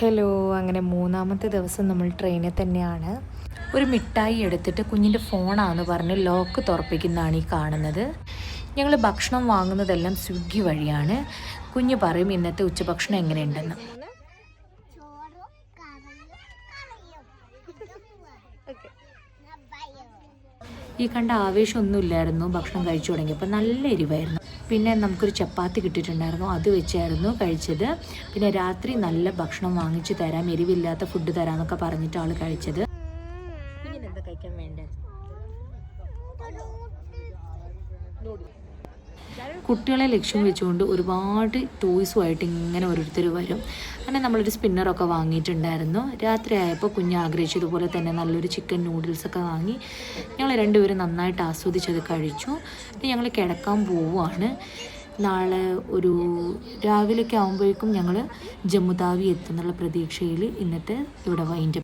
Hello, അങ്ങനെ മൂന്നാമത്തെ ദിവസം നമ്മൾ ട്രെയിനിൽ തന്നെയാണ്. ഒരു മിഠായി എടുത്തിട്ട് കുഞ്ഞിൻ്റെ ഫോണാണെന്ന് പറഞ്ഞ് ലോക്ക് തുറപ്പിക്കുന്നതാണ് ഈ കാണുന്നത്. ഞങ്ങൾ ഭക്ഷണം വാങ്ങുന്നതെല്ലാം സ്വിഗ്ഗി വഴിയാണ്. കുഞ്ഞ് പറയും ഇന്നത്തെ ഉച്ചഭക്ഷണം എങ്ങനെയുണ്ടെന്ന്. ഈ കണ്ട ആവേശമൊന്നുമില്ലായിരുന്നു ഭക്ഷണം കഴിച്ചു തുടങ്ങിയപ്പോൾ. നല്ല എരിവായിരുന്നു. പിന്നെ നമുക്കൊരു ചപ്പാത്തി കിട്ടിയിട്ടുണ്ടായിരുന്നു, അത് വെച്ചായിരുന്നു കഴിച്ചത്. പിന്നെ രാത്രി നല്ല ഭക്ഷണം വാങ്ങിച്ച് തരാം, എരിവില്ലാത്ത ഫുഡ് തരാമെന്നൊക്കെ പറഞ്ഞിട്ട് ആൾ കഴിച്ചത്. കുഞ്ഞിനെന്താ കഴിക്കാൻ വേണ്ടേ? കുട്ടികളെ ലക്ഷ്യം വെച്ചുകൊണ്ട് ഒരുപാട് ടോയ്സുമായിട്ട് ഇങ്ങനെ ഓരോരുത്തർ വരും. അങ്ങനെ നമ്മളൊരു സ്പിന്നറൊക്കെ വാങ്ങിയിട്ടുണ്ടായിരുന്നു. രാത്രി ആയപ്പോൾ കുഞ്ഞ് ആഗ്രഹിച്ചതുപോലെ തന്നെ നല്ലൊരു ചിക്കൻ നൂഡിൽസൊക്കെ വാങ്ങി ഞങ്ങൾ രണ്ടുപേരും നന്നായിട്ട് ആസ്വദിച്ചത് കഴിച്ചു. ഞങ്ങൾ കിടക്കാൻ പോവുകയാണ്. നാളെ ഒരു രാവിലെയൊക്കെ ആകുമ്പോഴേക്കും ഞങ്ങൾ ജമ്മുതാവി എത്തുന്നുള്ള പ്രതീക്ഷയിൽ ഇന്നത്തെ ഇവിടെ വൈൻഡപ്പ്